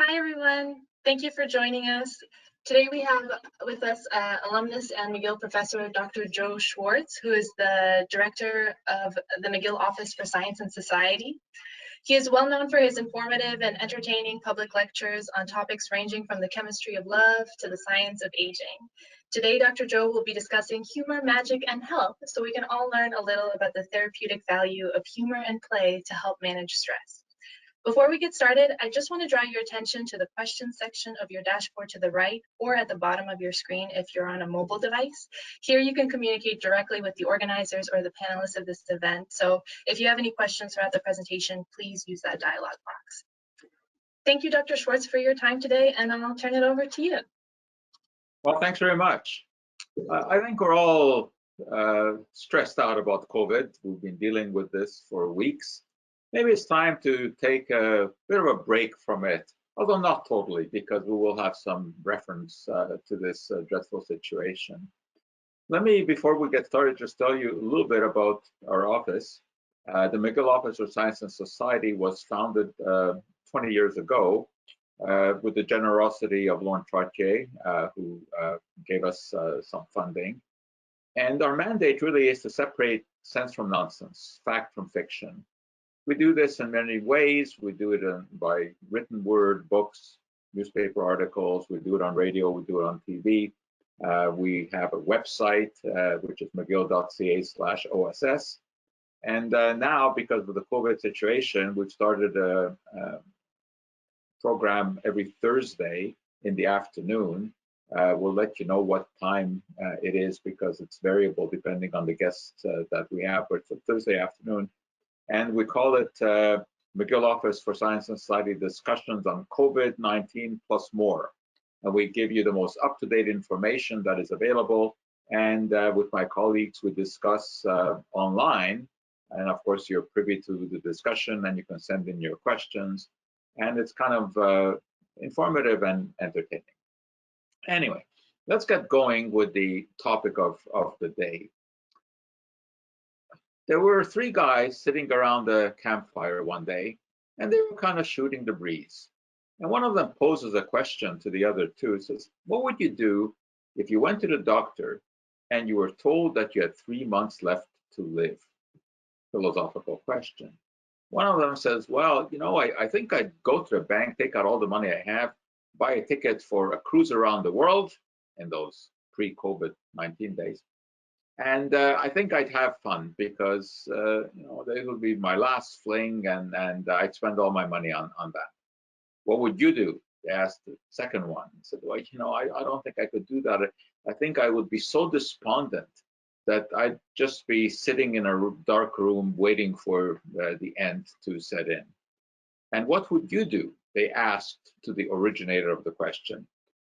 Hi, everyone. Thank you for joining us. Today we have with us alumnus and McGill professor, Dr. Joe Schwarcz, who is the director of the McGill Office for Science and Society. He is well known for his informative and entertaining public lectures on topics ranging from the chemistry of love to the science of aging. Today, Dr. Joe will be discussing humor, magic, and health, so we can all learn a little about the therapeutic value of humor and play to help manage stress. Before we get started, I just want to draw your attention to the questions section of your dashboard to the right or at the bottom of your screen if you're on a mobile device. Here you can communicate directly with the organizers or the panelists of this event. So if you have any questions throughout the presentation, please use that dialog box. Thank you, Dr. Schwartz, for your time today, and I'll turn it over to you. Well, thanks very much. I think we're all stressed out about COVID. We've been dealing with this for weeks. Maybe it's time to take a bit of a break from it, although not totally, because we will have some reference to this dreadful situation. Let me, before we get started, just tell you a little bit about our office. The McGill Office for Science and Society was founded 20 years ago with the generosity of Lauren Trottier, who gave us some funding. And our mandate really is to separate sense from nonsense, fact from fiction. We do this in many ways. We do it by written word, books, newspaper articles. We do it on radio. We do it on TV. We have a website, which is mcgill.ca/OSS. And now, because of the COVID situation, we've started a program every Thursday in the afternoon. We'll let you know what time it is because it's variable depending on the guests that we have, but it's a Thursday afternoon. And we call it McGill Office for Science and Society Discussions on COVID-19 plus more. And we give you the most up-to-date information that is available. And with my colleagues, we discuss online. And of course, you're privy to the discussion and you can send in your questions. And it's kind of informative and entertaining. Anyway, let's get going with the topic of the day. There were three guys sitting around a campfire one day, and they were kind of shooting the breeze. And one of them poses a question to the other two. It says, what would you do if you went to the doctor and you were told that you had 3 months left to live? Philosophical question. One of them says, well, you know, I think I'd go to the bank, take out all the money I have, buy a ticket for a cruise around the world in those pre-COVID-19 days. And I think I'd have fun because, you know, they would be my last fling and I'd spend all my money on that. What would you do? They asked the second one. He said, well, you know, I don't think I could do that. I think I would be so despondent that I'd just be sitting in a dark room waiting for the end to set in. And what would you do? They asked to the originator of the question.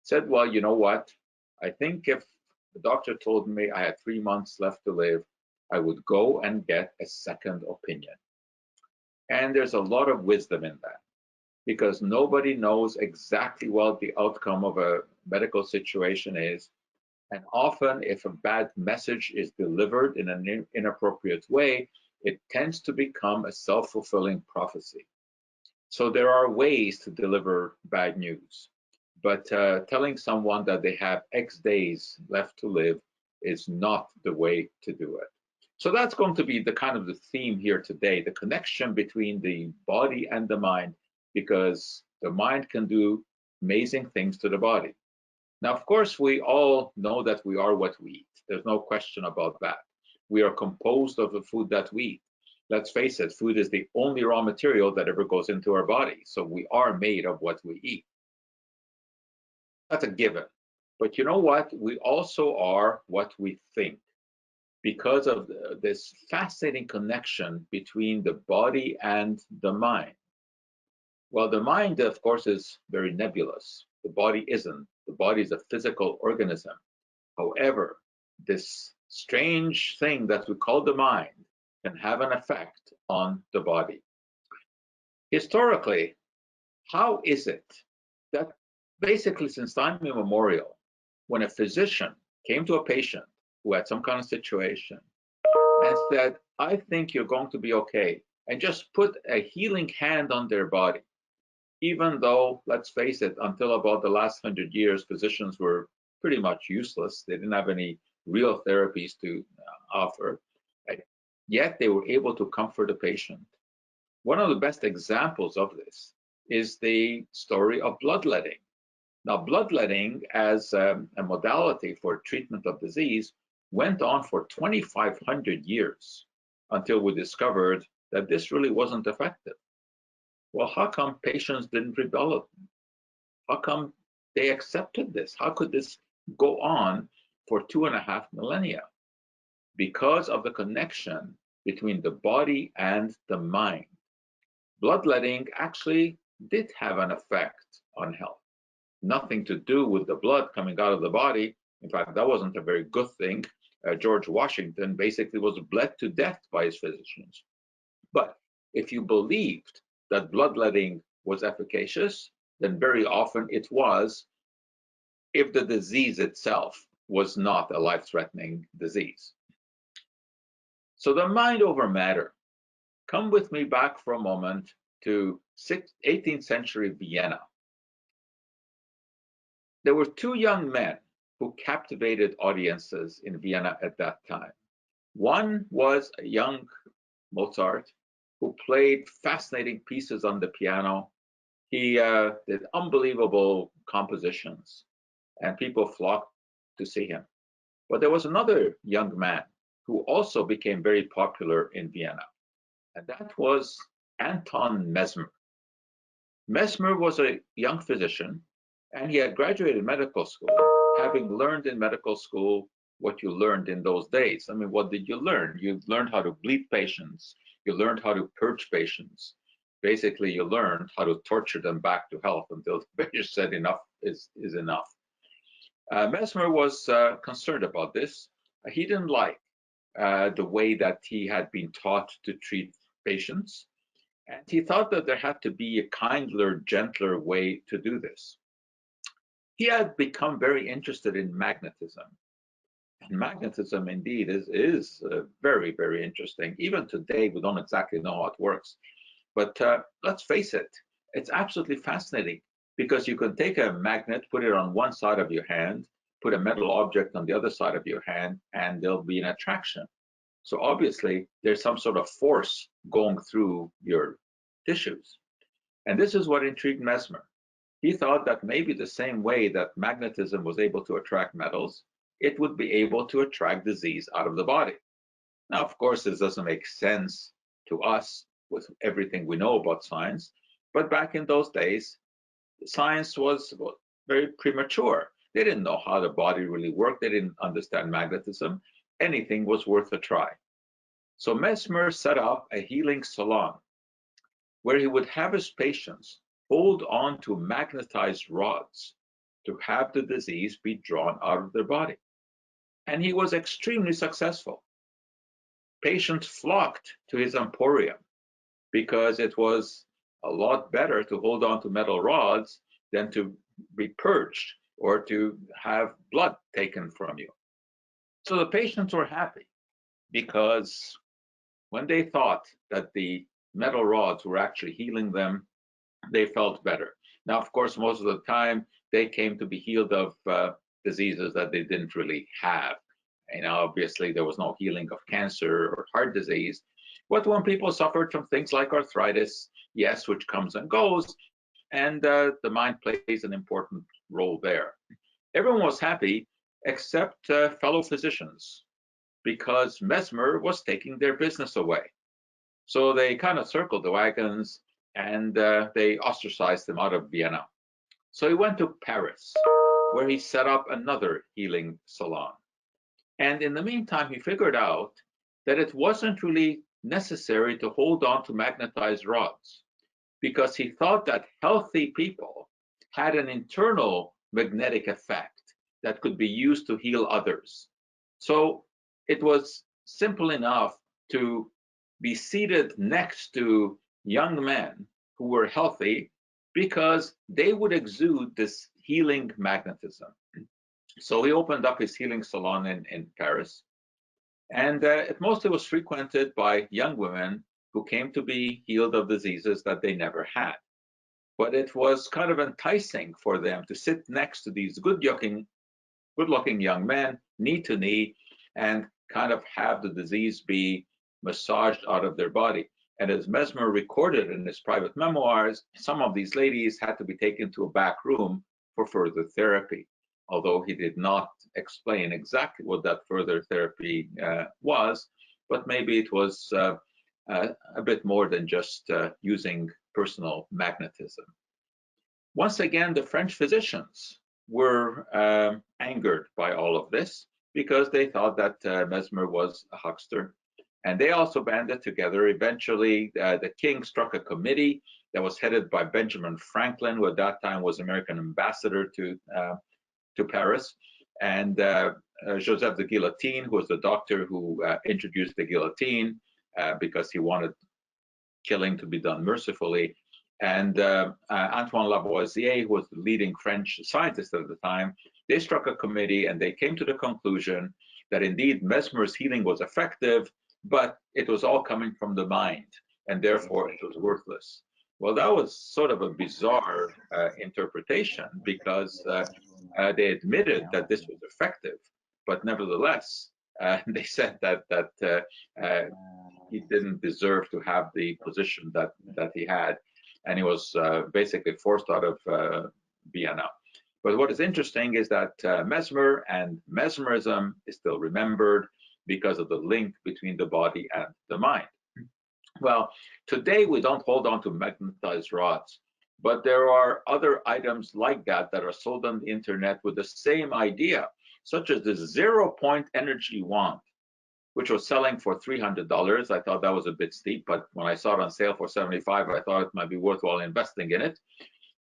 Said, well, you know what? I think if the doctor told me I had 3 months left to live, I would go and get a second opinion. And there's a lot of wisdom in that because nobody knows exactly what the outcome of a medical situation is. And often if a bad message is delivered in an inappropriate way, it tends to become a self-fulfilling prophecy. So there are ways to deliver bad news. But telling someone that they have X days left to live is not the way to do it. So that's going to be the kind of the theme here today, the connection between the body and the mind, because the mind can do amazing things to the body. Now, of course, we all know that we are what we eat. There's no question about that. We are composed of the food that we eat. Let's face it, food is the only raw material that ever goes into our body. So we are made of what we eat. That's a given. But you know what? We also are what we think because of this fascinating connection between the body and the mind. Well, the mind, of course, is very nebulous. The body isn't. The body is a physical organism. However, this strange thing that we call the mind can have an effect on the body. Historically, how is it that basically since time immemorial, when a physician came to a patient who had some kind of situation and said, I think you're going to be okay, and just put a healing hand on their body, even though, let's face it, until about the last 100 years, physicians were pretty much useless. They didn't have any real therapies to offer, right? Yet they were able to comfort a patient. One of the best examples of this is the story of bloodletting. Now, bloodletting as a modality for treatment of disease went on for 2,500 years until we discovered that this really wasn't effective. Well, how come patients didn't rebel? How come they accepted this? How could this go on for 2.5 millennia? Because of the connection between the body and the mind. Bloodletting actually did have an effect on health. Nothing to do with the blood coming out of the body. In fact, that wasn't a very good thing. George Washington basically was bled to death by his physicians. But if you believed that bloodletting was efficacious, then very often it was, if the disease itself was not a life-threatening disease. So the mind over matter. Come with me back for a moment to 18th century Vienna. There were two young men who captivated audiences in Vienna at that time. One was a young Mozart who played fascinating pieces on the piano. He did unbelievable compositions, and people flocked to see him. But there was another young man who also became very popular in Vienna, and that was Anton Mesmer. Mesmer was a young physician, and he had graduated medical school, having learned in medical school what you learned in those days. I mean, what did you learn? You learned how to bleed patients. You learned how to purge patients. Basically, you learned how to torture them back to health until the patient said enough is enough. Mesmer was concerned about this. He didn't like the way that he had been taught to treat patients. And he thought that there had to be a kinder, gentler way to do this. He had become very interested in magnetism. And magnetism, indeed, is very, very interesting. Even today, we don't exactly know how it works. But let's face it, it's absolutely fascinating because you can take a magnet, put it on one side of your hand, put a metal object on the other side of your hand, and there'll be an attraction. So obviously, there's some sort of force going through your tissues. And this is what intrigued Mesmer. He thought that maybe the same way that magnetism was able to attract metals, it would be able to attract disease out of the body. Now, of course, this doesn't make sense to us with everything we know about science, but back in those days, science was very premature. They didn't know how the body really worked. They didn't understand magnetism. Anything was worth a try. So Mesmer set up a healing salon where he would have his patients hold on to magnetized rods to have the disease be drawn out of their body. And he was extremely successful. Patients flocked to his emporium because it was a lot better to hold on to metal rods than to be purged or to have blood taken from you. So the patients were happy because when they thought that the metal rods were actually healing them, they felt better. Now, of course, most of the time they came to be healed of diseases that they didn't really have. And obviously there was no healing of cancer or heart disease. But when people suffered from things like arthritis, yes, which comes and goes, and the mind plays an important role there. Everyone was happy except fellow physicians, because Mesmer was taking their business away. So they kind of circled the wagons and they ostracized him out of Vienna. So he went to Paris, where he set up another healing salon. And in the meantime, he figured out that it wasn't really necessary to hold on to magnetized rods, because he thought that healthy people had an internal magnetic effect that could be used to heal others. So it was simple enough to be seated next to young men who were healthy because they would exude this healing magnetism. So he opened up his healing salon in Paris, and it mostly was frequented by young women who came to be healed of diseases that they never had. but it was kind of enticing for them to sit next to these good-looking young men, knee to knee, and kind of have the disease be massaged out of their body. And as Mesmer recorded in his private memoirs, some of these ladies had to be taken to a back room for further therapy, although he did not explain exactly what that further therapy was, but maybe it was a bit more than just using personal magnetism. Once again, the French physicians were angered by all of this because they thought that Mesmer was a huckster, and they also banded together. Eventually, the king struck a committee that was headed by Benjamin Franklin, who at that time was American ambassador to Paris, and Joseph de Guillotine, who was the doctor who introduced the guillotine because he wanted killing to be done mercifully, and Antoine Lavoisier, who was the leading French scientist at the time. They struck a committee and they came to the conclusion that indeed Mesmer's healing was effective, but it was all coming from the mind, and therefore it was worthless. Well, that was sort of a bizarre interpretation, because they admitted that this was effective, but nevertheless, they said that he didn't deserve to have the position that he had, and he was basically forced out of Vienna. But what is interesting is that Mesmer and mesmerism is still remembered because of the link between the body and the mind. Well, today we don't hold on to magnetized rods, but there are other items like that that are sold on the internet with the same idea, such as the 0-point energy wand, which was selling for $300. I thought that was a bit steep, but when I saw it on sale for $75, I thought it might be worthwhile investing in it.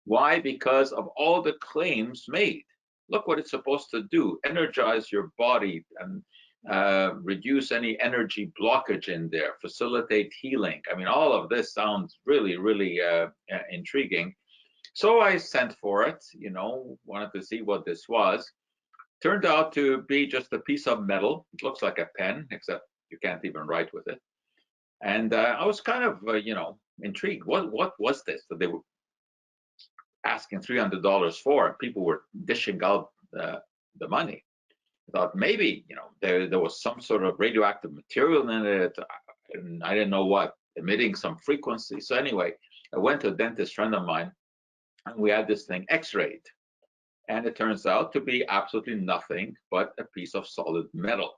Why? Because of all the claims made. Look what it's supposed to do: energize your body and reduce any energy blockage in there, facilitate healing. I mean, all of this sounds really, really intriguing. So I sent for it, wanted to see what this was. Turned out to be just a piece of metal. It looks like a pen, except you can't even write with it. And I was kind of, intrigued. What was this that they were asking $300 for? And people were dishing out the money. I thought maybe, there was some sort of radioactive material in it, and I didn't know what, emitting some frequency. So anyway, I went to a dentist friend of mine, and we had this thing x-rayed. And it turns out to be absolutely nothing but a piece of solid metal.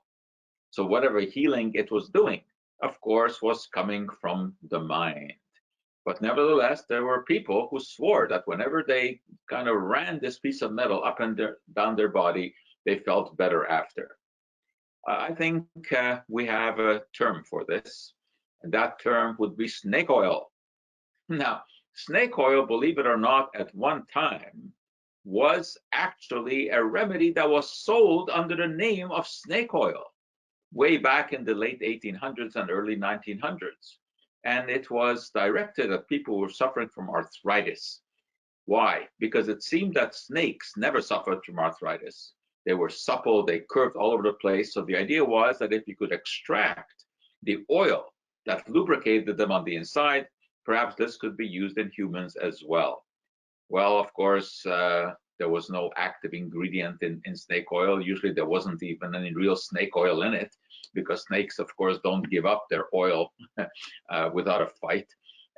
So whatever healing it was doing, of course, was coming from the mind. But nevertheless, there were people who swore that whenever they kind of ran this piece of metal up and down their body, they felt better after. I think we have a term for this, and that term would be snake oil. Now, snake oil, believe it or not, at one time was actually a remedy that was sold under the name of snake oil way back in the late 1800s and early 1900s. And it was directed at people who were suffering from arthritis. Why? Because it seemed that snakes never suffered from arthritis. They were supple, they curved all over the place. So the idea was that if you could extract the oil that lubricated them on the inside, perhaps this could be used in humans as well. Well, of course, there was no active ingredient in snake oil. Usually there wasn't even any real snake oil in it, because snakes, of course, don't give up their oil without a fight.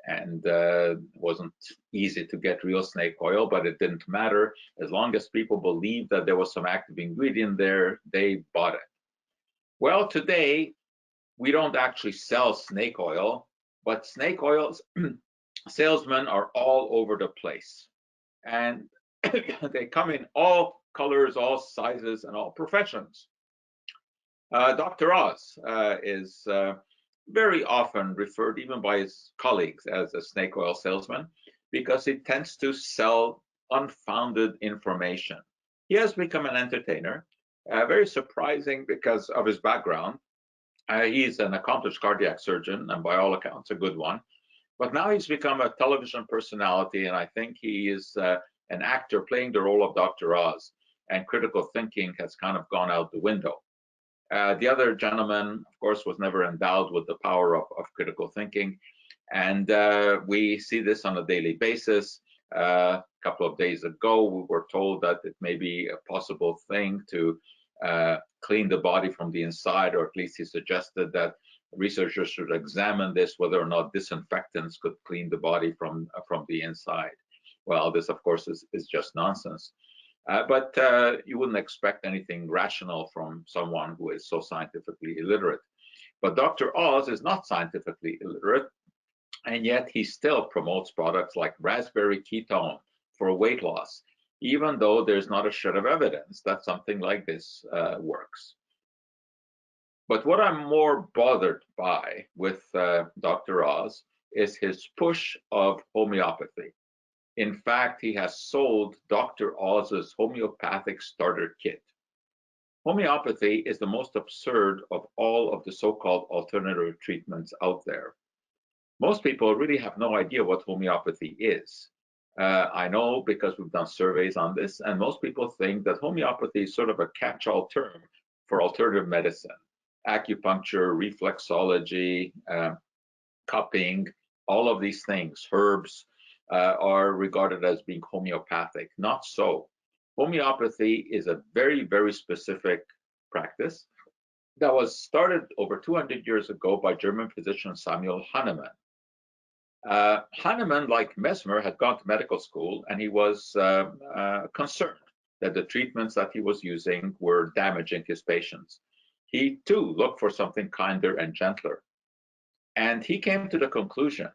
And it wasn't easy to get real snake oil, but it didn't matter. As long as people believed that there was some active ingredient there, they bought it. Well, today, we don't actually sell snake oil, but snake oil salesmen are all over the place. And they come in all colors, all sizes, and all professions. Dr. Oz is very often referred, even by his colleagues, as a snake oil salesman, because he tends to sell unfounded information. He has become an entertainer, very surprising because of his background. He's an accomplished cardiac surgeon, and by all accounts, a good one. But now he's become a television personality, and I think he is an actor playing the role of Dr. Oz, and critical thinking has kind of gone out the window. The other gentleman, of course, was never endowed with the power of critical thinking, and we see this on a daily basis. A couple of days ago, we were told that it may be a possible thing to clean the body from the inside, or at least he suggested that researchers should examine this, whether or not disinfectants could clean the body from the inside. Well, this, of course, is just nonsense. But you wouldn't expect anything rational from someone who is so scientifically illiterate. But Dr. Oz is not scientifically illiterate, and yet he still promotes products like raspberry ketone for weight loss, even though there's not a shred of evidence that something like this works. But what I'm more bothered by with Dr. Oz is his push of homeopathy. In fact, he has sold Dr. Oz's homeopathic starter kit. Homeopathy is the most absurd of all of the so-called alternative treatments out there. Most people really have no idea what homeopathy is. I know because we've done surveys on this, and most people think that homeopathy is sort of a catch-all term for alternative medicine. Acupuncture, reflexology, cupping, all of these things, herbs, are regarded as being homeopathic. Not so. Homeopathy is a very, very specific practice that was started over 200 years ago by German physician Samuel Hahnemann. Hahnemann, like Mesmer, had gone to medical school, and he was concerned that the treatments that he was using were damaging his patients. He too looked for something kinder and gentler. And he came to the conclusion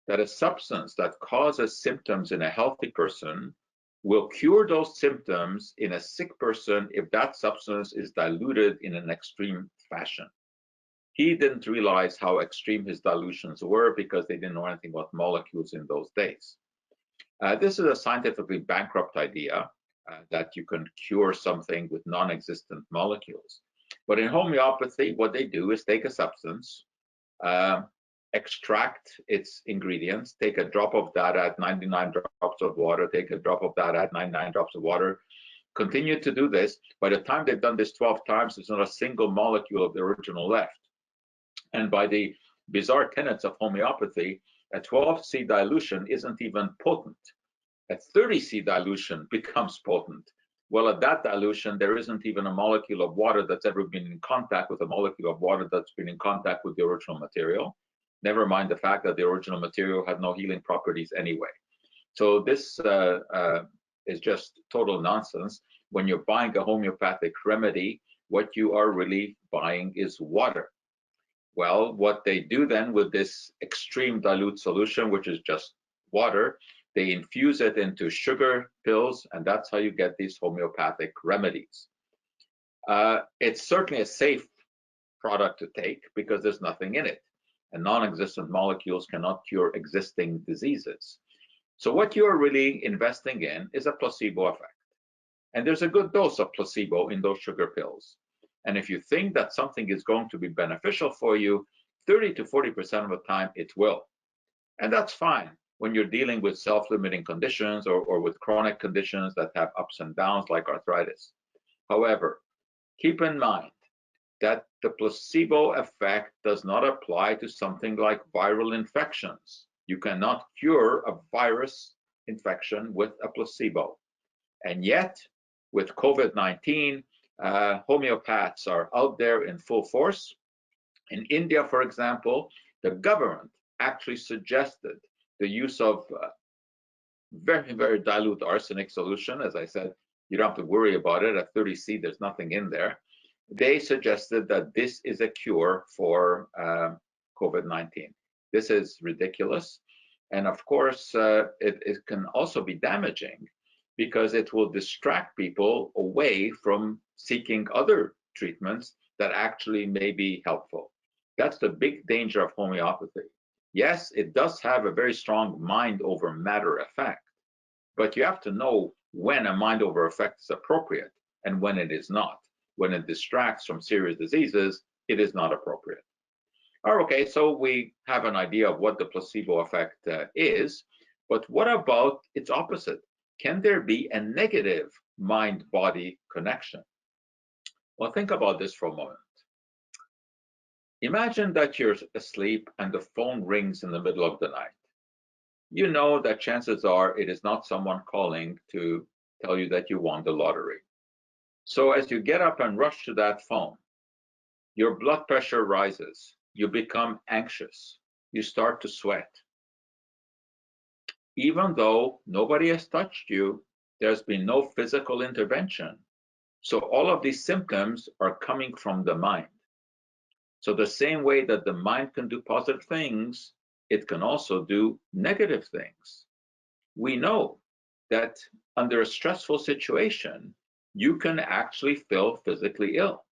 that a substance that causes symptoms in a healthy person will cure those symptoms in a sick person if that substance is diluted in an extreme fashion. He didn't realize how extreme his dilutions were because they didn't know anything about molecules in those days. This is a scientifically bankrupt idea that you can cure something with non-existent molecules. But in homeopathy, what they do is take a substance, extract its ingredients, take a drop of that, add 99 drops of water, take a drop of that, add 99 drops of water, continue to do this. By the time they've done this 12 times, there's not a single molecule of the original left. And by the bizarre tenets of homeopathy, a 12C dilution isn't even potent. A 30C dilution becomes potent. Well, at that dilution, there isn't even a molecule of water that's ever been in contact with a molecule of water that's been in contact with the original material. Never mind the fact that the original material had no healing properties anyway. So this is just total nonsense. When you're buying a homeopathic remedy, what you are really buying is water. Well, what they do then with this extreme dilute solution, which is just water, they infuse it into sugar pills, and that's how you get these homeopathic remedies. It's certainly a safe product to take because there's nothing in it, and non-existent molecules cannot cure existing diseases. So what you're really investing in is a placebo effect. And there's a good dose of placebo in those sugar pills. And if you think that something is going to be beneficial for you, 30 to 40% of the time it will. And that's fine when you're dealing with self-limiting conditions or with chronic conditions that have ups and downs like arthritis. However, keep in mind that the placebo effect does not apply to something like viral infections. You cannot cure a virus infection with a placebo. And yet, with COVID-19, homeopaths are out there in full force. In India, for example, the government actually suggested the use of very, very dilute arsenic solution. As I said, you don't have to worry about it. At 30C, there's nothing in there. They suggested that this is a cure for COVID-19. This is ridiculous. And of course, it can also be damaging because it will distract people away from seeking other treatments that actually may be helpful. That's the big danger of homeopathy. Yes, it does have a very strong mind over matter effect, but you have to know when a mind over effect is appropriate and when it is not. When it distracts from serious diseases, it is not appropriate. Okay, so we have an idea of what the placebo effect is, but what about its opposite? Can there be a negative mind-body connection? Well, think about this for a moment. Imagine that you're asleep and the phone rings in the middle of the night. you know that chances are it is not someone calling to tell you that you won the lottery. So as you get up and rush to that phone, your blood pressure rises, you become anxious, you start to sweat. Even though nobody has touched you, there's been no physical intervention. So all of these symptoms are coming from the mind. So the same way that the mind can do positive things, it can also do negative things. We know that under a stressful situation, you can actually feel physically ill,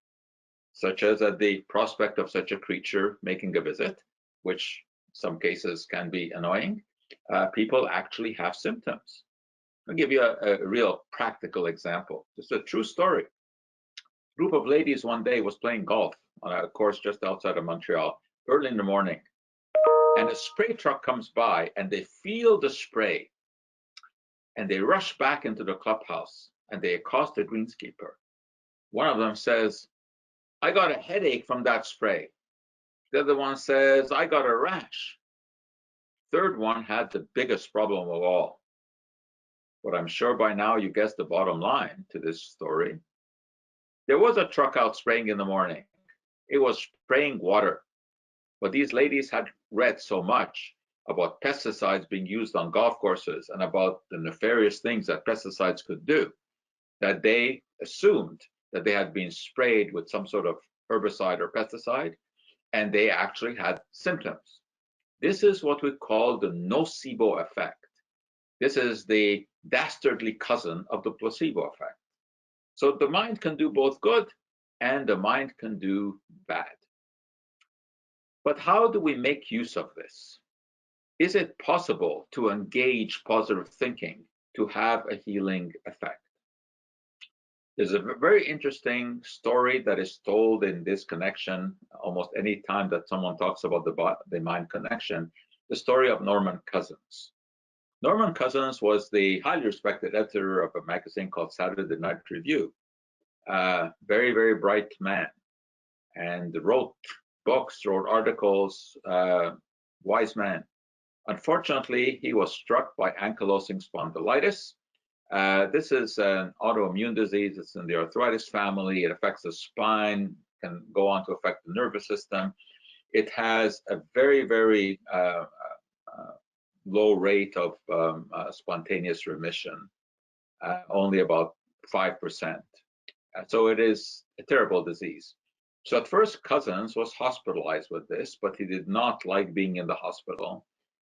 such as at the prospect of such a creature making a visit, which in some cases can be annoying. People actually have symptoms. I'll give you a real practical example. Just a true story. A group of ladies one day was playing golf on a course just outside of Montreal, early in the morning. And a spray truck comes by and they feel the spray. And they rush back into the clubhouse and they accost the greenskeeper. One of them says, "I got a headache from that spray." The other one says, "I got a rash." Third one had the biggest problem of all. But I'm sure by now you guessed the bottom line to this story. There was a truck out spraying in the morning. It was spraying water. But these ladies had read so much about pesticides being used on golf courses and about the nefarious things that pesticides could do, that they assumed that they had been sprayed with some sort of herbicide or pesticide, and they actually had symptoms. This is what we call the nocebo effect. This is the dastardly cousin of the placebo effect. So the mind can do both good and the mind can do bad. But how do we make use of this? Is it possible to engage positive thinking to have a healing effect? There's a very interesting story that is told in this connection almost any time that someone talks about the mind connection, the story of Norman Cousins. Norman Cousins was the highly respected editor of a magazine called Saturday Night Review. Very, very bright man, and wrote books, wrote articles, wise man. Unfortunately, he was struck by ankylosing spondylitis. This is an autoimmune disease. It's in the arthritis family. It affects the spine, can go on to affect the nervous system. It has a very, very low rate of spontaneous remission, only about 5%. So it is a terrible disease. So at first, Cousins was hospitalized with this, but he did not like being in the hospital,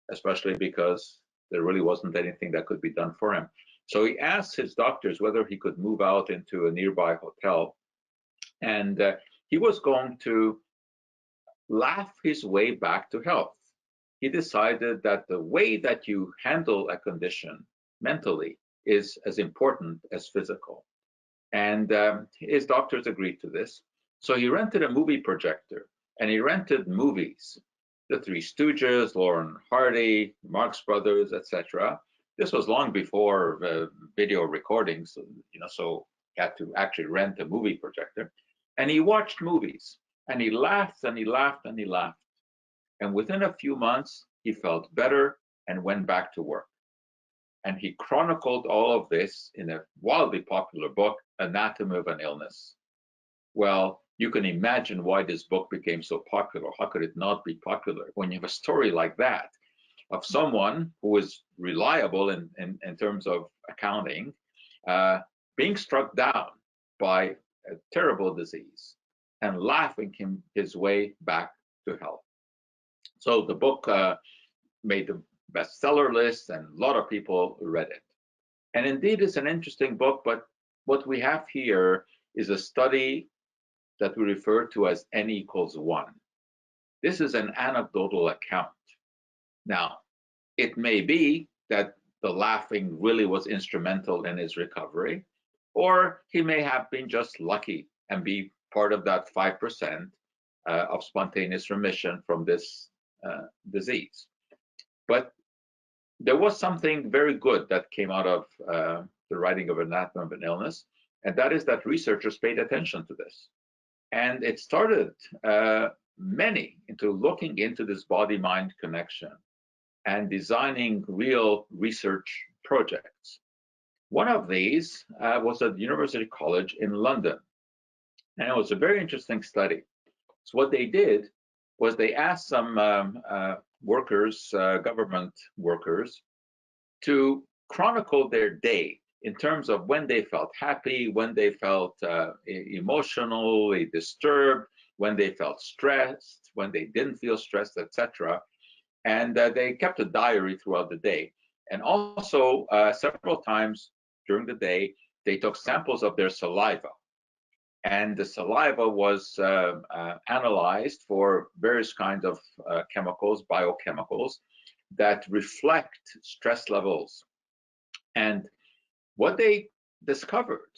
especially because there really wasn't anything that could be done for him. So he asked his doctors whether he could move out into a nearby hotel, and he was going to laugh his way back to health. He decided that the way that you handle a condition mentally is as important as physical. And his doctors agreed to this. So he rented a movie projector and he rented movies, The Three Stooges, Laurel and Hardy, Marx Brothers, etc. This was long before video recordings, so he had to actually rent a movie projector. And he watched movies and he laughed and he laughed and he laughed. And within a few months, he felt better and went back to work. And he chronicled all of this in a wildly popular book, Anatomy of an Illness. Well, you can imagine why this book became so popular. How could it not be popular when you have a story like that of someone who is reliable in terms of accounting, being struck down by a terrible disease and laughing his way back to health. So the book made the bestseller list and a lot of people read it. And indeed, it's an interesting book, but what we have here is a study that we refer to as N equals 1. This is an anecdotal account. Now, it may be that the laughing really was instrumental in his recovery, or he may have been just lucky and be part of that 5% of spontaneous remission from this disease. But there was something very good that came out of the writing of Anatomy of an Illness, and that is that researchers paid attention to this. And it started many into looking into this body-mind connection. and designing real research projects. One of these was at University College in London, and it was a very interesting study. So what they did was they asked some workers, government workers, to chronicle their day in terms of when they felt happy, when they felt emotionally disturbed, when they felt stressed, when they didn't feel stressed, etc. And they kept a diary throughout the day. And also, several times during the day, they took samples of their saliva. And the saliva was analyzed for various kinds of chemicals, biochemicals, that reflect stress levels. And what they discovered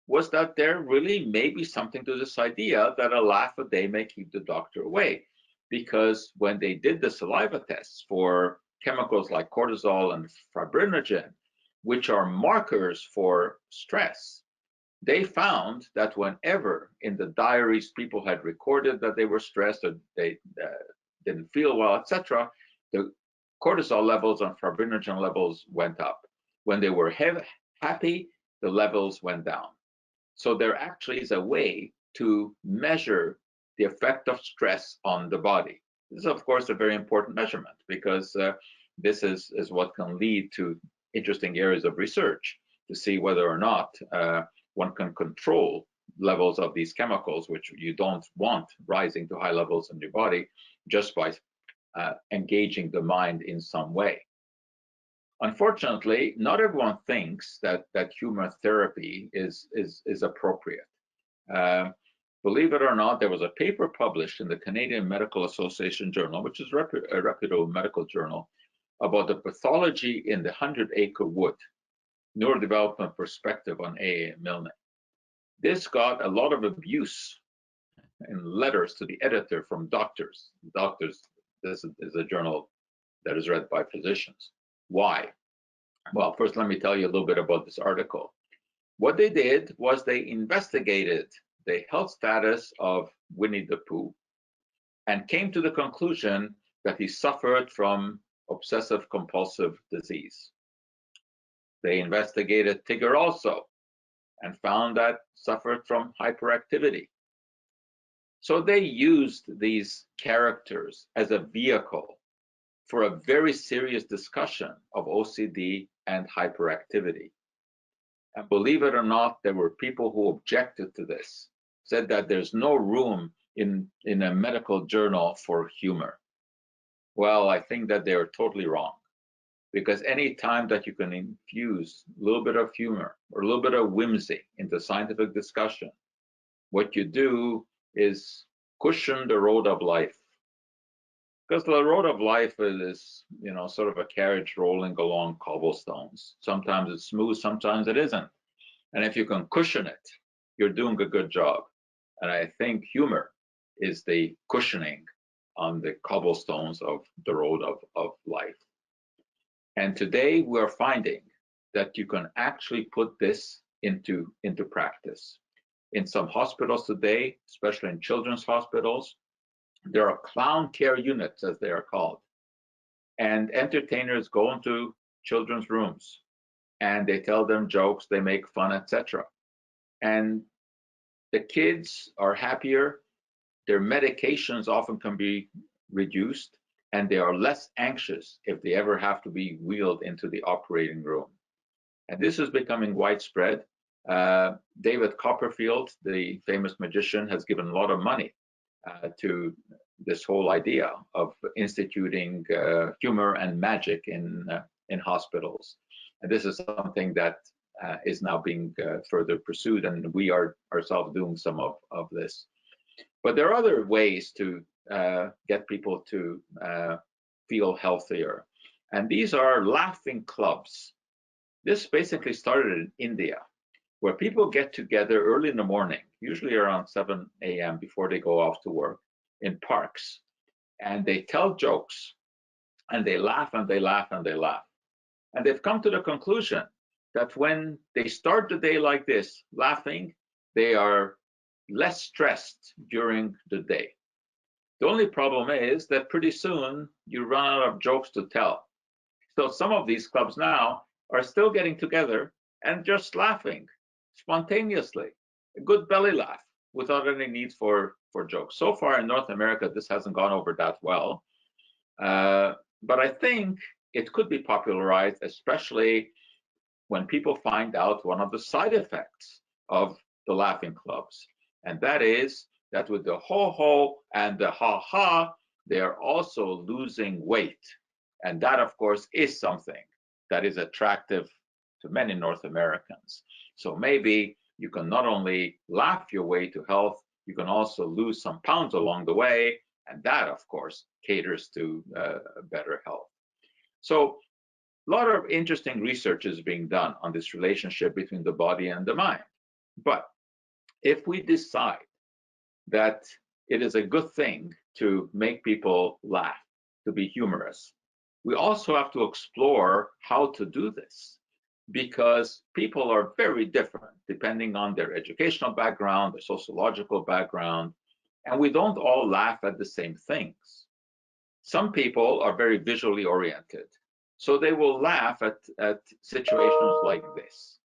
was that there really may be something to this idea that a laugh a day may keep the doctor away. Because when they did the saliva tests for chemicals like cortisol and fibrinogen, which are markers for stress, they found that whenever in the diaries people had recorded that they were stressed or they didn't feel well, etc., the cortisol levels and fibrinogen levels went up. When they were happy, the levels went down. So there actually is a way to measure the effect of stress on the body. This is, of course, a very important measurement because this is what can lead to interesting areas of research to see whether or not one can control levels of these chemicals, which you don't want rising to high levels in your body, just by engaging the mind in some way. Unfortunately, not everyone thinks that humor therapy is appropriate. Believe it or not, there was a paper published in the Canadian Medical Association Journal, which is a reputable medical journal, about the pathology in the 100-acre wood, neurodevelopment perspective on AA and Milne. This got a lot of abuse in letters to the editor from doctors. This is a journal that is read by physicians. Why? Well, first let me tell you a little bit about this article. What they did was they investigated the health status of Winnie the Pooh and came to the conclusion that he suffered from obsessive compulsive disease. They investigated Tigger also and found that suffered from hyperactivity. So they used these characters as a vehicle for a very serious discussion of OCD and hyperactivity. And believe it or not, there were people who objected to this, said that there's no room in a medical journal for humor. Well, I think that they are totally wrong, because any time that you can infuse a little bit of humor or a little bit of whimsy into scientific discussion, what you do is cushion the road of life. Because the road of life is, sort of a carriage rolling along cobblestones. Sometimes it's smooth, sometimes it isn't. And if you can cushion it, you're doing a good job. And I think humor is the cushioning on the cobblestones of the road of life. And today we're finding that you can actually put this into practice. In some hospitals today, especially in children's hospitals, there are clown care units, as they are called. And entertainers go into children's rooms and they tell them jokes, they make fun, etc. And the kids are happier, their medications often can be reduced, and they are less anxious if they ever have to be wheeled into the operating room. And this is becoming widespread. David Copperfield, the famous magician, has given a lot of money to this whole idea of instituting humor and magic in hospitals. And this is something that is now being further pursued, and we are ourselves doing some of this. But there are other ways to get people to feel healthier. And these are laughing clubs. This basically started in India, where people get together early in the morning, usually around 7 a.m. before they go off to work, in parks. And they tell jokes, and they laugh, and they laugh, and they laugh. And they've come to the conclusion that when they start the day like this, laughing, they are less stressed during the day. The only problem is that pretty soon you run out of jokes to tell. So some of these clubs now are still getting together and just laughing spontaneously, a good belly laugh without any need for jokes. So far in North America, this hasn't gone over that well. But I think it could be popularized, especially when people find out one of the side effects of the laughing clubs. And that is that with the ho-ho and the ha-ha, they're also losing weight. And that, of course, is something that is attractive to many North Americans. So maybe you can not only laugh your way to health, you can also lose some pounds along the way. And that, of course, caters to better health. So a lot of interesting research is being done on this relationship between the body and the mind. But if we decide that it is a good thing to make people laugh, to be humorous, we also have to explore how to do this, because people are very different depending on their educational background, their sociological background, and we don't all laugh at the same things. Some people are very visually oriented, so they will laugh at situations like this.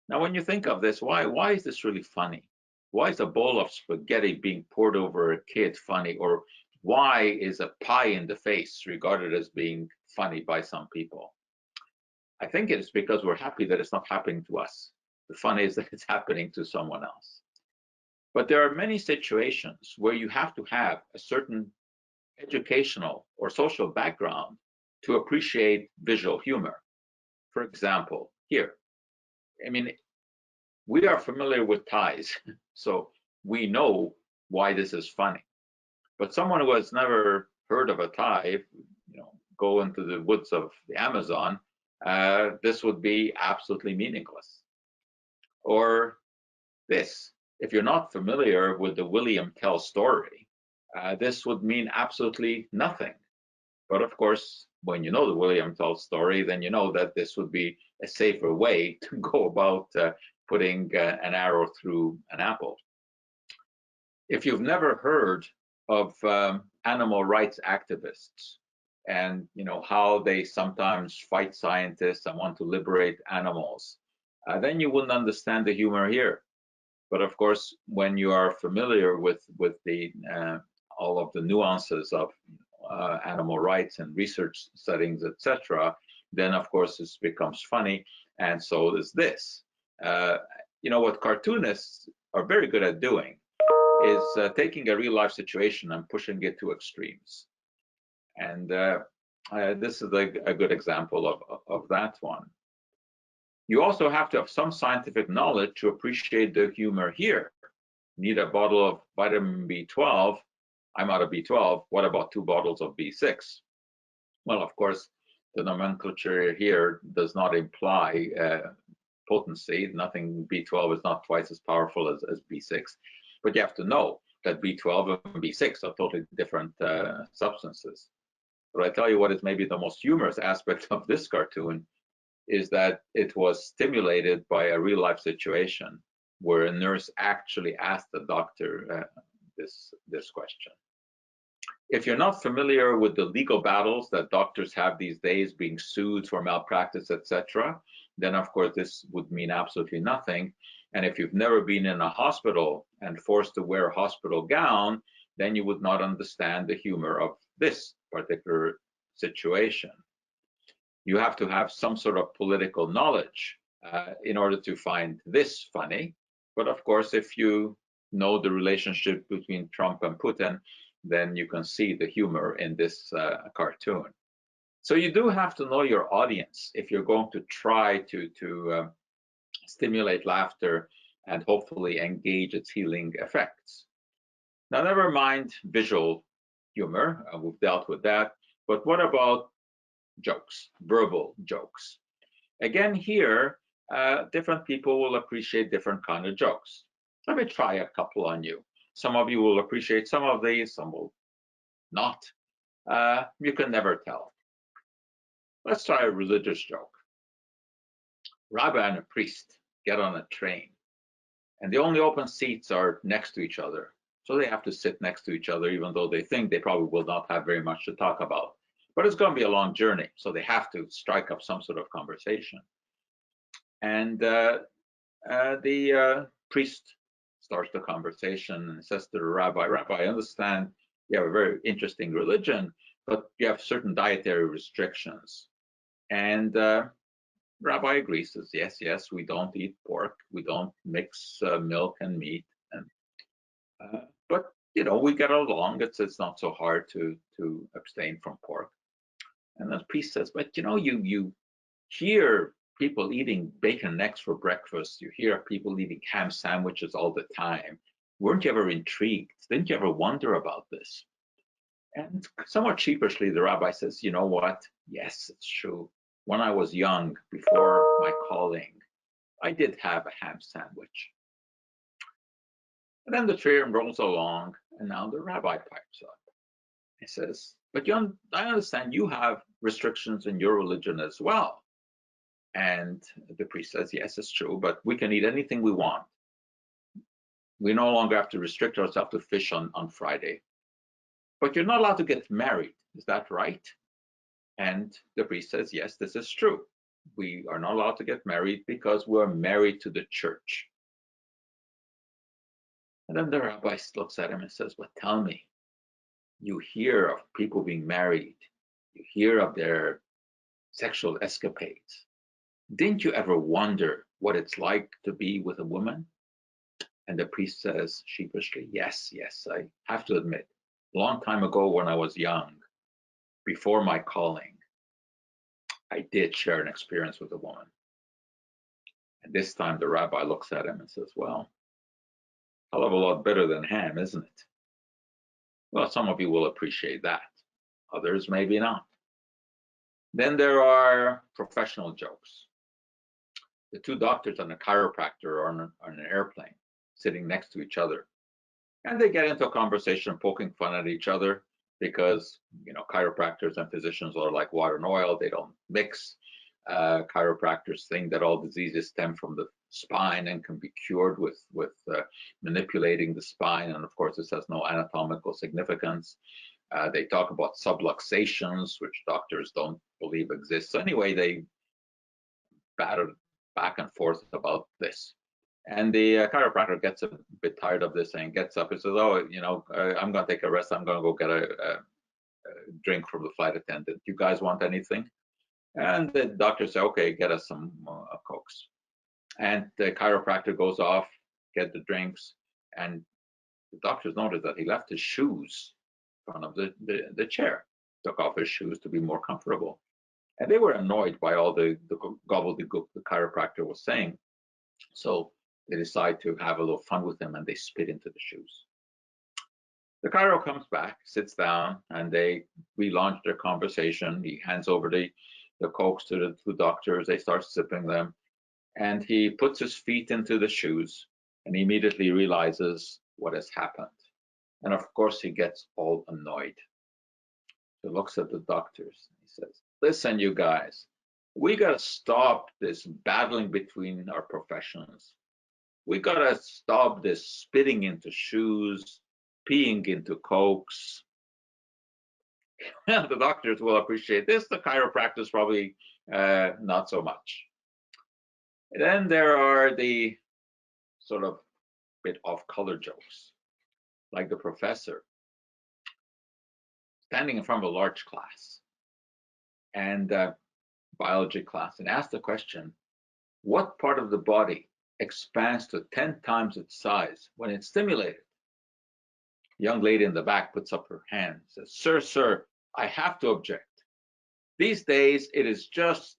Now, when you think of this, why is this really funny? Why is a bowl of spaghetti being poured over a kid funny? Or why is a pie in the face regarded as being funny by some people? I think it's because we're happy that it's not happening to us. The fun is that it's happening to someone else. But there are many situations where you have to have a certain educational or social background to appreciate visual humor. For example, here, I mean, we are familiar with ties, so we know why this is funny. But someone who has never heard of a tie, go into the woods of the Amazon, this would be absolutely meaningless. Or this, if you're not familiar with the William Tell story, this would mean absolutely nothing. But of course, when you know the William Tell story, then you know that this would be a safer way to go about putting an arrow through an apple. If you've never heard of animal rights activists and how they sometimes fight scientists and want to liberate animals, then you wouldn't understand the humor here. But of course, when you are familiar with the all of the nuances of animal rights and research settings, etc., then of course this becomes funny, and so is this. What cartoonists are very good at doing is taking a real life situation and pushing it to extremes. And this is a good example of that one. You also have to have some scientific knowledge to appreciate the humor here. Need a bottle of vitamin B12. I'm out of B12. What about 2 bottles of B6? Well, of course, the nomenclature here does not imply potency. Nothing, B12 is not twice as powerful as B6. But you have to know that B12 and B6 are totally different substances. But I tell you what is maybe the most humorous aspect of this cartoon is that it was stimulated by a real life situation where a nurse actually asked the doctor this question. If you're not familiar with the legal battles that doctors have these days, being sued for malpractice, etc., then of course this would mean absolutely nothing. And if you've never been in a hospital and forced to wear a hospital gown, then you would not understand the humor of this particular situation. You have to have some sort of political knowledge in order to find this funny. But of course, if you know the relationship between Trump and Putin, then you can see the humor in this cartoon. So you do have to know your audience if you're going to try to stimulate laughter and hopefully engage its healing effects. Now, never mind visual humor, we've dealt with that, but what about jokes, verbal jokes? Again, here, different people will appreciate different kind of jokes. Let me try a couple on you. Some of you will appreciate some of these, some will not. You can never tell. Let's try a religious joke. Rabbi and a priest get on a train, and the only open seats are next to each other. So they have to sit next to each other, even though they think they probably will not have very much to talk about. but it's going to be a long journey, so they have to strike up some sort of conversation. And the priest starts the conversation and says to the rabbi, "Rabbi, I understand you have a very interesting religion, but you have certain dietary restrictions." And rabbi agrees, says, yes, we don't eat pork, we don't mix milk and meat, and but you know, we get along. It's not so hard to abstain from pork. And the priest says, but you know, you hear people eating bacon and eggs for breakfast. You hear people eating ham sandwiches all the time. Weren't you ever intrigued? Didn't you ever wonder about this? And somewhat sheepishly, the rabbi says, you know what? Yes, it's true. When I was young, before my calling, I did have a ham sandwich. And then the train rolls along, and now the rabbi pipes up. He says, but I understand you have restrictions in your religion as well. And the priest says, yes, it's true, but we can eat anything we want. We no longer have to restrict ourselves to fish on Friday. But you're not allowed to get married, is that right? And the priest says, yes, this is true. We are not allowed to get married because we're married to the church. And then the rabbi looks at him and says, well, tell me, you hear of people being married, you hear of their sexual escapades. Didn't you ever wonder what it's like to be with a woman? And the priest says sheepishly, yes, I have to admit, a long time ago when I was young, before my calling, I did share an experience with a woman. And this time the rabbi looks at him and says, well, a hell of a lot better than ham, isn't it? Well, some of you will appreciate that. Others maybe not. Then there are professional jokes. The two doctors and a chiropractor are on an airplane sitting next to each other. And they get into a conversation poking fun at each other because, you know, chiropractors and physicians are like water and oil. They don't mix. Chiropractors think that all diseases stem from the spine and can be cured with manipulating the spine. And of course, this has no anatomical significance. They talk about subluxations, which doctors don't believe exist. So anyway, they batter back and forth about this. And the chiropractor gets a bit tired of this and gets up and says, oh, you know, I'm going to take a rest. I'm going to go get a drink from the flight attendant. You guys want anything? And the doctor says, okay, get us some Cokes. And the chiropractor goes off, get the drinks. And the doctors notice that he left his shoes in front of the chair, took off his shoes to be more comfortable. And they were annoyed by all the gobbledygook the chiropractor was saying. So they decide to have a little fun with him and they spit into the shoes. The chiro comes back, sits down, and they relaunch their conversation. He hands over the Cokes to the two doctors. They start sipping them. And he puts his feet into the shoes and immediately realizes what has happened. And of course, he gets all annoyed. He looks at the doctors. He says, listen, you guys, we got to stop this battling between our professions. We got to stop this spitting into shoes, peeing into Cokes. The doctors will appreciate this. The chiropractors probably not so much. And then there are the sort of bit off-color jokes, like the professor standing in front of a large class and biology class and asks the question, what part of the body expands to 10 times its size when it's stimulated? The young lady in the back puts up her hand and says, sir, I have to object. These days, it is just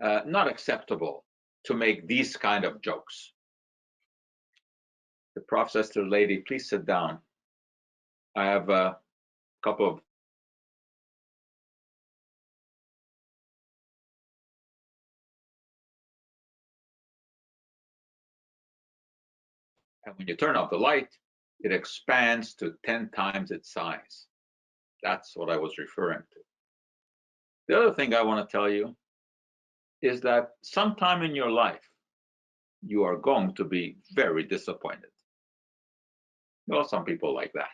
not acceptable to make these kind of jokes. The prof says to the lady, please sit down. I have a couple of and when you turn off the light, it expands to 10 times its size. That's what I was referring to. The other thing I want to tell you is that sometime in your life, you are going to be very disappointed. Well, some people like that.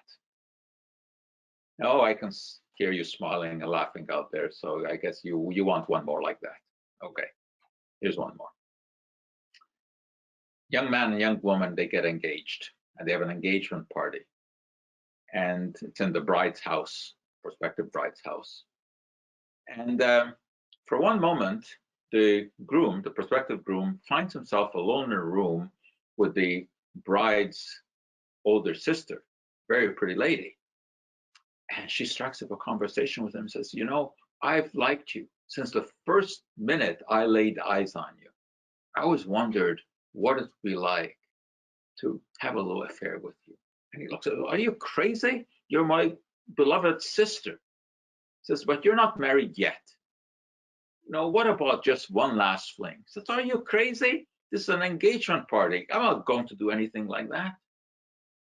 Oh, I can hear you smiling and laughing out there. So I guess you want one more like that. Okay, here's one more. Young man and young woman, they get engaged, and they have an engagement party. And it's in the bride's house, prospective bride's house. And for one moment, the groom, the prospective groom, finds himself alone in a room with the bride's older sister, very pretty lady. And she strikes up a conversation with him and says, you know, I've liked you since the first minute I laid eyes on you. I always wondered what it would be like to have a little affair with you. And he looks at her, are you crazy? You're my beloved sister. He says, but you're not married yet. You know, what about just one last fling? He says, are you crazy? This is an engagement party. I'm not going to do anything like that.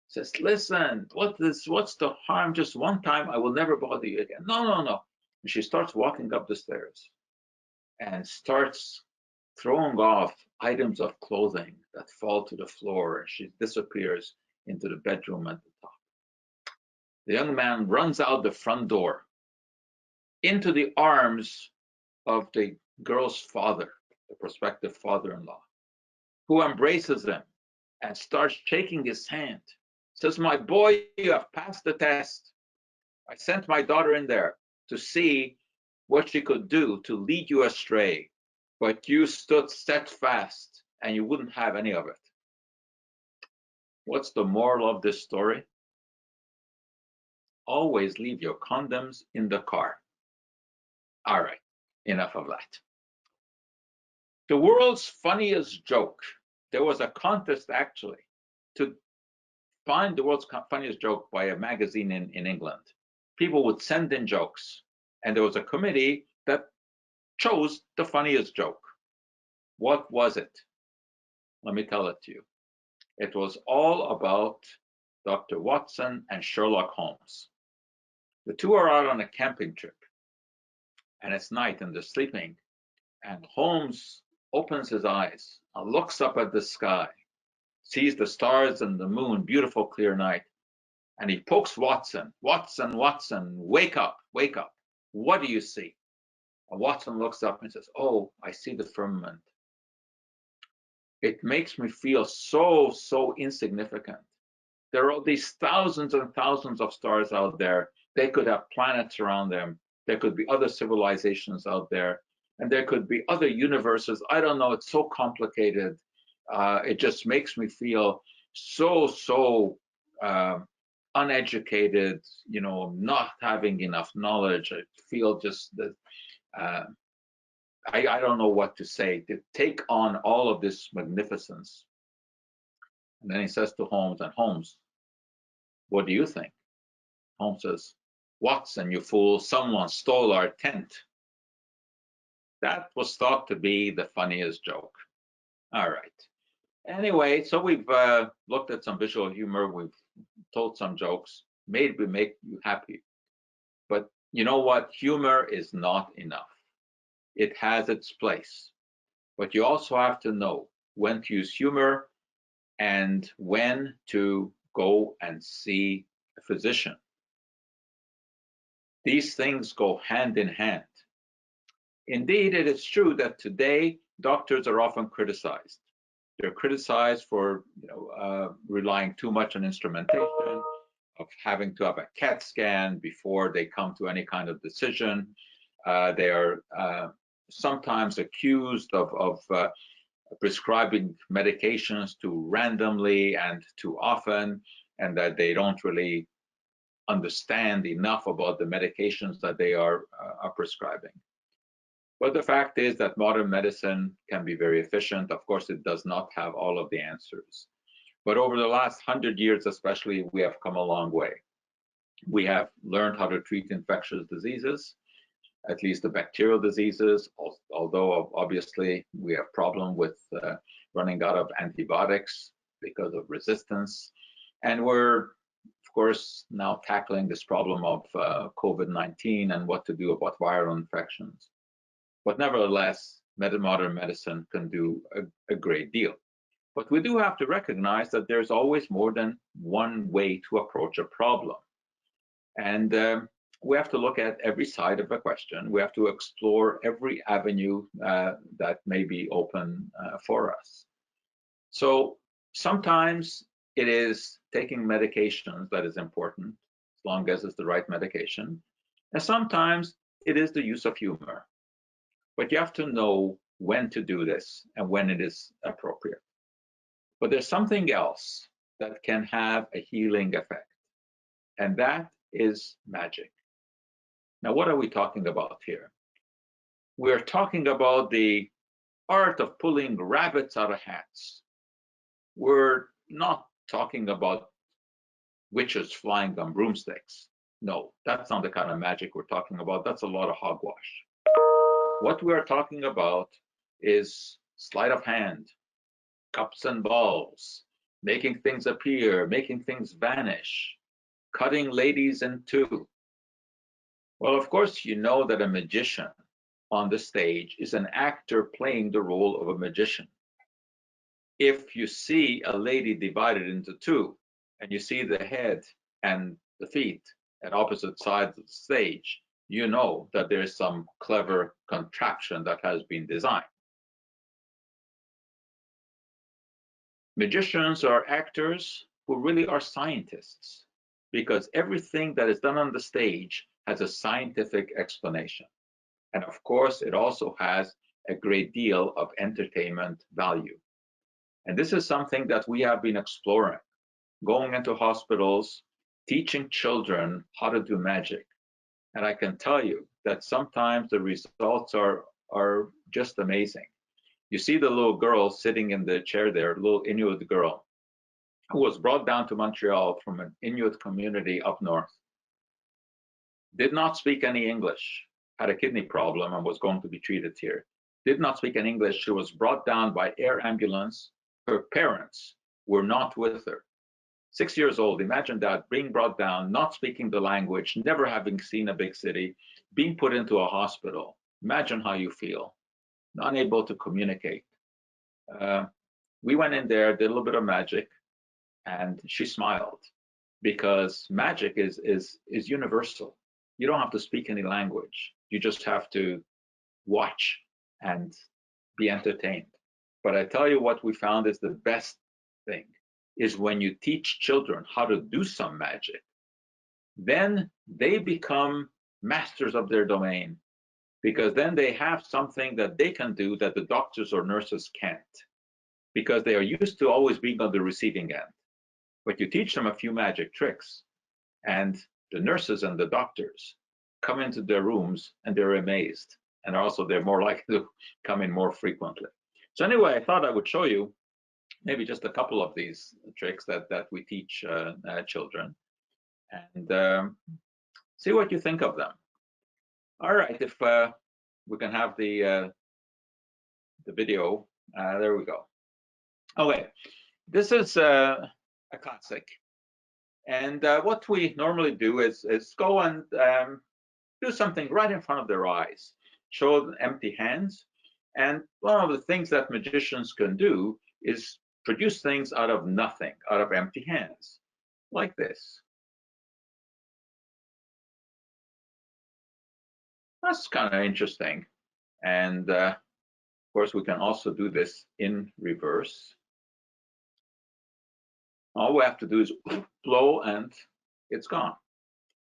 He says, listen, what's the harm? Just one time, I will never bother you again. No, no, no. And she starts walking up the stairs and starts throwing off items of clothing that fall to the floor, and she disappears into the bedroom at the top. The young man runs out the front door into the arms of the girl's father, the prospective father-in-law, who embraces him and starts shaking his hand. Says, my boy, you have passed the test. I sent my daughter in there to see what she could do to lead you astray, but you stood steadfast and you wouldn't have any of it. What's the moral of this story? Always leave your condoms in the car. All right, enough of that. The world's funniest joke. There was a contest actually to find the world's funniest joke by a magazine in England. People would send in jokes, and there was a committee that chose the funniest joke. What was it? Let me tell it to you. It was all about Dr. Watson and Sherlock Holmes. The two are out on a camping trip, and it's night and they're sleeping, and Holmes opens his eyes and looks up at the sky, sees the stars and the moon, beautiful clear night, and he pokes Watson. Watson, Watson, wake up, wake up. What do you see? And Watson looks up and says, oh, I see the firmament. It makes me feel so insignificant. There are these thousands and thousands of stars out there. They could have planets around them. There could be other civilizations out there, and there could be other universes. I don't know. It's so complicated. It just makes me feel so uneducated, you know, not having enough knowledge. I feel just that I don't know what to say to take on all of this magnificence. And then he says to Holmes, and Holmes, what do you think? Holmes says, Watson, you fool, someone stole our tent. That was thought to be the funniest joke. All right. Anyway, so we've looked at some visual humor. We've told some jokes. Maybe make you happy. But you know what? Humor is not enough. It has its place. But you also have to know when to use humor and when to go and see a physician. These things go hand in hand. Indeed, it is true that today doctors are often criticized. They're criticized for relying too much on instrumentation, of having to have a CAT scan before they come to any kind of decision. They are sometimes accused of prescribing medications too randomly and too often, and that they don't really understand enough about the medications that they are prescribing. But the fact is that modern medicine can be very efficient. Of course, it does not have all of the answers. But over the last 100 years, especially, we have come a long way. We have learned how to treat infectious diseases, at least the bacterial diseases, although obviously we have problem with running out of antibiotics because of resistance. And we're, of course, now tackling this problem of COVID-19 and what to do about viral infections. But nevertheless, modern medicine can do a great deal. But we do have to recognize that there's always more than one way to approach a problem. And we have to look at every side of a question. We have to explore every avenue that may be open for us. So sometimes it is taking medications that is important, as long as it's the right medication. And sometimes it is the use of humor. But you have to know when to do this and when it is appropriate. But there's something else that can have a healing effect, and that is magic. Now, what are we talking about here? We're talking about the art of pulling rabbits out of hats. We're not talking about witches flying on broomsticks. No, that's not the kind of magic we're talking about. That's a lot of hogwash. What we are talking about is sleight of hand, cups and balls, making things appear, making things vanish, cutting ladies in two. Well, of course, you know that a magician on the stage is an actor playing the role of a magician. If you see a lady divided into two, and you see the head and the feet at opposite sides of the stage, you know that there's some clever contraption that has been designed. Magicians are actors who really are scientists, because everything that is done on the stage has a scientific explanation. And of course, it also has a great deal of entertainment value. And this is something that we have been exploring, going into hospitals, teaching children how to do magic. And I can tell you that sometimes the results are just amazing. You see the little girl sitting in the chair there, little Inuit girl, who was brought down to Montreal from an Inuit community up north. Did not speak any English, had a kidney problem and was going to be treated here. Did not speak any English. She was brought down by air ambulance. Her parents were not with her. 6 years old, imagine that, being brought down, not speaking the language, never having seen a big city, being put into a hospital. Imagine how you feel, unable to communicate. We went in there, did a little bit of magic, and she smiled, because magic is universal. You don't have to speak any language. You just have to watch and be entertained. But I tell you what we found is the best thing is when you teach children how to do some magic, then they become masters of their domain, because then they have something that they can do that the doctors or nurses can't, because they are used to always being on the receiving end. But you teach them a few magic tricks, and the nurses and the doctors come into their rooms and they're amazed, and also they're more likely to come in more frequently. So anyway, I thought I would show you maybe just a couple of these tricks that we teach children, and see what you think of them. All right, if we can have the video, there we go. Okay, this is a classic, and what we normally do is go and do something right in front of their eyes, show them empty hands, and one of the things that magicians can do is produce things out of nothing, out of empty hands, like this. That's kind of interesting. And of course, we can also do this in reverse. All we have to do is blow and it's gone.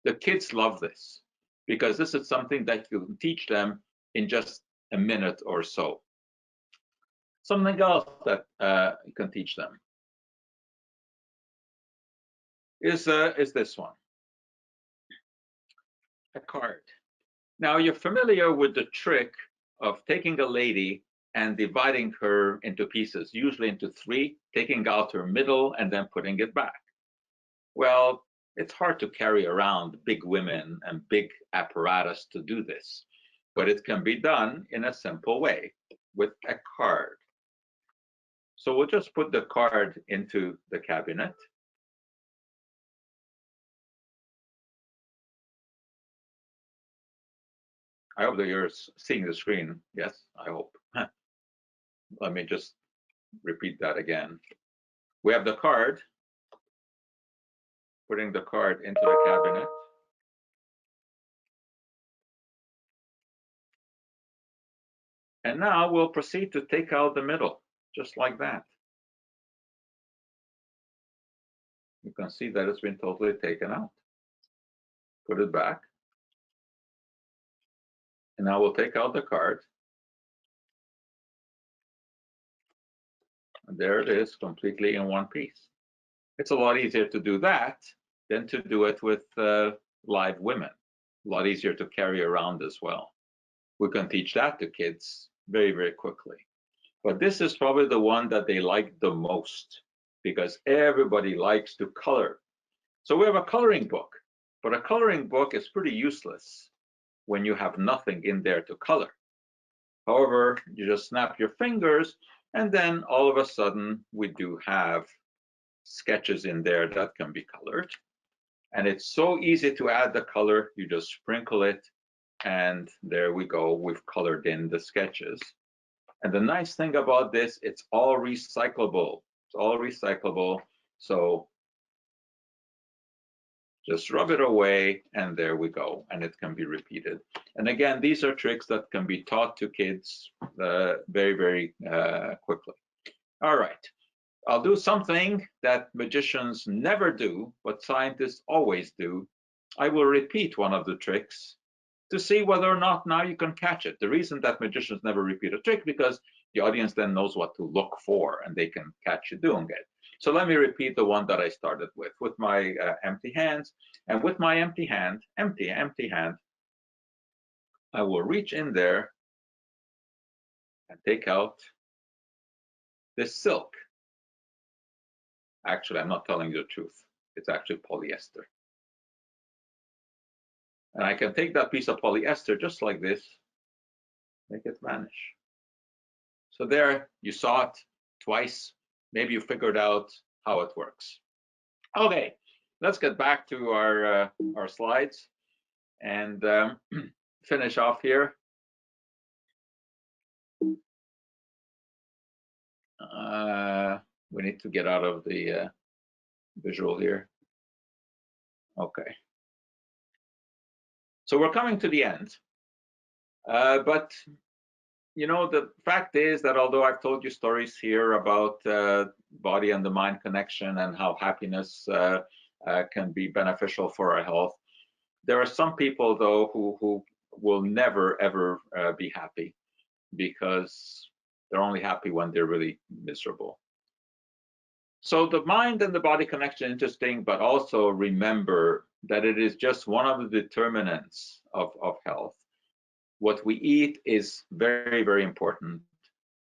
The kids love this, because this is something that you can teach them in just a minute or so. Something else that you can teach them is this one, a card. Now, you're familiar with the trick of taking a lady and dividing her into pieces, usually into three, taking out her middle and then putting it back. Well, it's hard to carry around big women and big apparatus to do this, but it can be done in a simple way with a card. So we'll just put the card into the cabinet. I hope that you're seeing the screen. Yes, I hope. Let me just repeat that again. We have the card, putting the card into the cabinet. And now we'll proceed to take out the middle, just like that. You can see that it's been totally taken out. Put it back. And now we'll take out the card. And there it is, completely in one piece. It's a lot easier to do that than to do it with live women. A lot easier to carry around as well. We can teach that to kids very, very quickly. But this is probably the one that they like the most because everybody likes to color. So we have a coloring book, but a coloring book is pretty useless when you have nothing in there to color. However, you just snap your fingers and then all of a sudden we do have sketches in there that can be colored. And it's so easy to add the color, you just sprinkle it and there we go, we've colored in the sketches. And the nice thing about this, it's all recyclable. It's all recyclable. So just rub it away and there we go, and it can be repeated. And again, these are tricks that can be taught to kids very, very quickly. All right, I'll do something that magicians never do, but scientists always do. I will repeat one of the tricks to see whether or not now you can catch it. The reason that magicians never repeat a trick because the audience then knows what to look for and they can catch you doing it. So let me repeat the one that I started with my empty hands. And with my empty hand, empty hand, I will reach in there and take out this silk. Actually, I'm not telling you the truth. It's actually polyester. And I can take that piece of polyester just like this, make it vanish. So there, you saw it twice. Maybe you figured out how it works. Okay, let's get back to our slides and finish off here. We need to get out of the visual here. Okay. So we're coming to the end. But you know, the fact is that although I've told you stories here about body and the mind connection and how happiness can be beneficial for our health, there are some people though who will never ever be happy because they're only happy when they're really miserable. So the mind and the body connection is interesting, but also remember that it is just one of the determinants of health. What we eat is very, very important.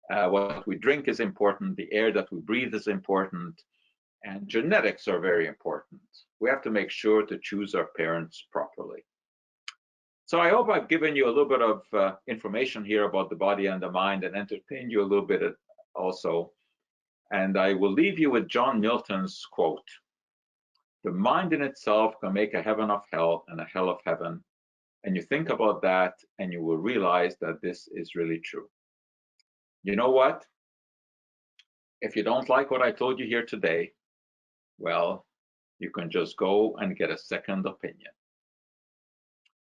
What we drink is important. The air that we breathe is important. And genetics are very important. We have to make sure to choose our parents properly. So I hope I've given you a little bit of information here about the body and the mind and entertained you a little bit also. And I will leave you with John Milton's quote: "The mind in itself can make a heaven of hell and a hell of heaven." And you think about that and you will realize that this is really true. You know what? If you don't like what I told you here today, well, you can just go and get a second opinion.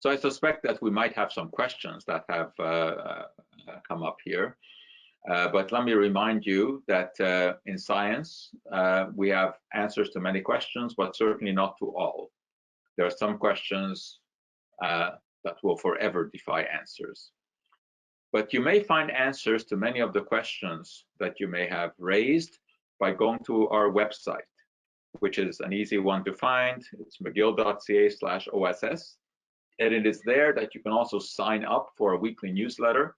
So I suspect that we might have some questions that have come up here. But let me remind you that in science, we have answers to many questions, but certainly not to all. There are some questions that will forever defy answers. But you may find answers to many of the questions that you may have raised by going to our website, which is an easy one to find. It's mcgill.ca/OSS. And it is there that you can also sign up for a weekly newsletter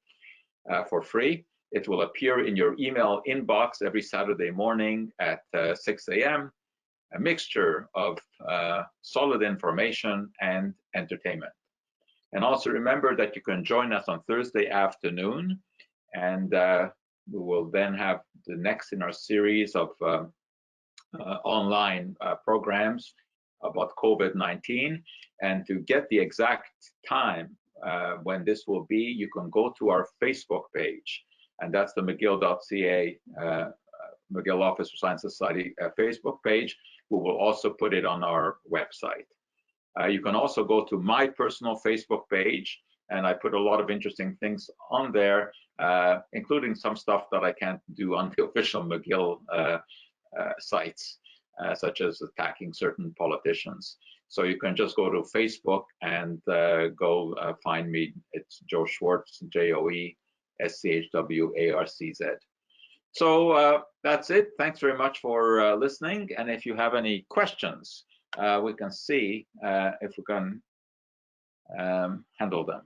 for free. It will appear in your email inbox every Saturday morning at 6 a.m., a mixture of solid information and entertainment. And also remember that you can join us on Thursday afternoon, and we will then have the next in our series of online programs about COVID-19. And to get the exact time when this will be, you can go to our Facebook page, and that's the McGill.ca McGill Office for Science Society Facebook page. We will also put it on our website. You can also go to my personal Facebook page, and I put a lot of interesting things on there, including some stuff that I can't do on the official McGill sites, such as attacking certain politicians. So you can just go to Facebook and go find me. It's Joe Schwarcz, JoeSchwarcz. So that's it. Thanks very much for listening. And if you have any questions, we can see if we can handle them.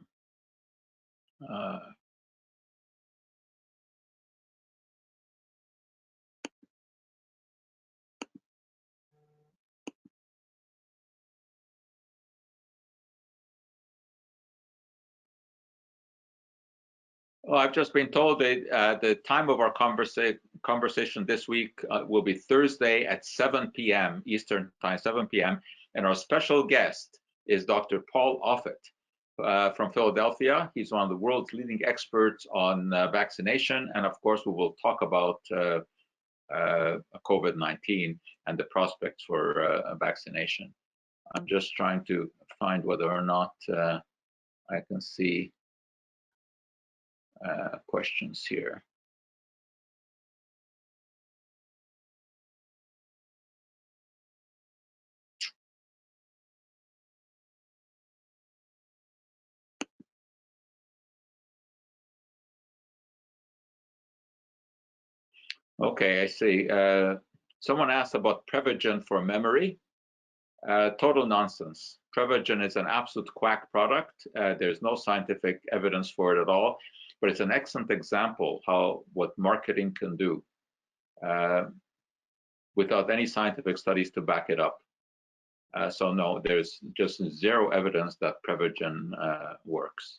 Well, I've just been told that the time of our conversation this week will be Thursday at 7 p.m. Eastern Time, 7 p.m. And our special guest is Dr. Paul Offit from Philadelphia. He's one of the world's leading experts on vaccination. And of course, we will talk about COVID-19 and the prospects for vaccination. I'm just trying to find whether or not I can see questions here. Okay, I see. Someone asked about Prevagen for memory. Total nonsense. Prevagen is an absolute quack product. There's no scientific evidence for it at all, but it's an excellent example how what marketing can do without any scientific studies to back it up. So no, there's just zero evidence that Prevagen works.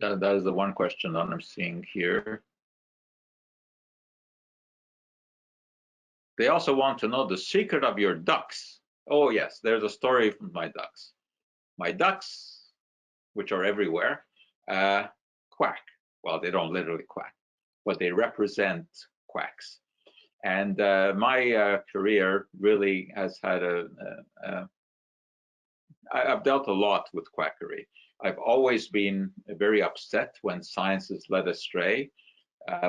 That is the one question that I'm seeing here. They also want to know the secret of your ducks. Oh yes, there's a story from my ducks. My ducks, which are everywhere, quack. Well, they don't literally quack, but they represent quacks. And my career really has had I've dealt a lot with quackery. I've always been very upset when science is led astray,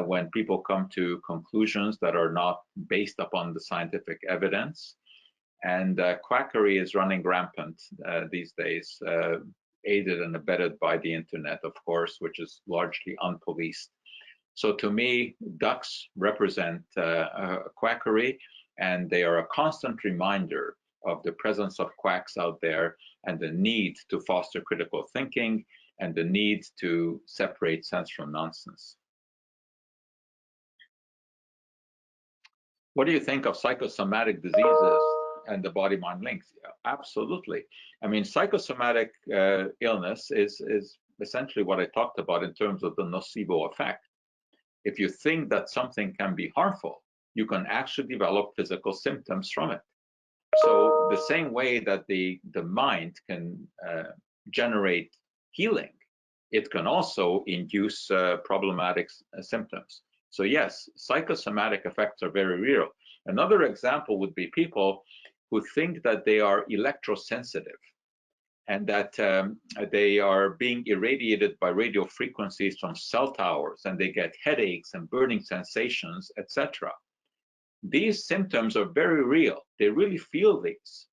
when people come to conclusions that are not based upon the scientific evidence. And quackery is running rampant these days, aided and abetted by the internet, of course, which is largely unpoliced. So to me, ducks represent quackery, and they are a constant reminder of the presence of quacks out there and the need to foster critical thinking and the need to separate sense from nonsense. What do you think of psychosomatic diseases and the body-mind links? Yeah, absolutely. I mean, psychosomatic illness is essentially what I talked about in terms of the nocebo effect. If you think that something can be harmful, you can actually develop physical symptoms from it. So the same way that the mind can generate healing, it can also induce problematic symptoms. So yes, psychosomatic effects are very real. Another example would be people who think that they are electrosensitive and that they are being irradiated by radio frequencies from cell towers, and they get headaches and burning sensations, etc. These symptoms are very real. They really feel these.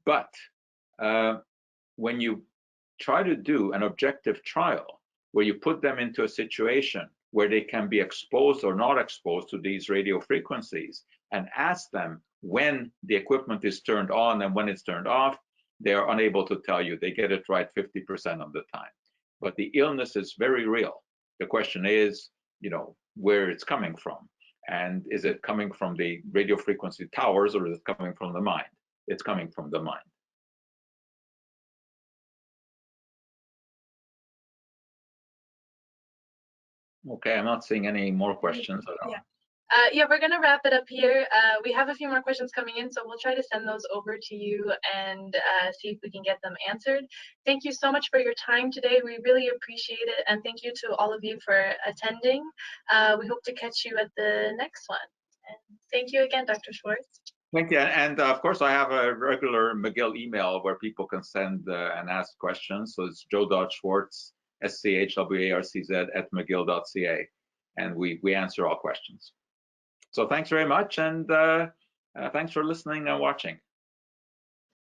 But when you try to do an objective trial where you put them into a situation where they can be exposed or not exposed to these radio frequencies and ask them when the equipment is turned on and when it's turned off, they are unable to tell you. They get it right 50% of the time. But the illness is very real. The question is, where it's coming from. And is it coming from the radio frequency towers, or is it coming from the mind? It's coming from the mind. Okay, I'm not seeing any more questions at all. Yeah, we're going to wrap it up here. We have a few more questions coming in, so we'll try to send those over to you and see if we can get them answered. Thank you so much for your time today. We really appreciate it, and thank you to all of you for attending. We hope to catch you at the next one. And thank you again, Dr. Schwartz. Thank you. And of course, I have a regular McGill email where people can send and ask questions. So it's joe.schwartz, schwarcz @mcgill.ca. And we answer all questions. So thanks very much. And thanks for listening and watching.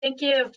Thank you.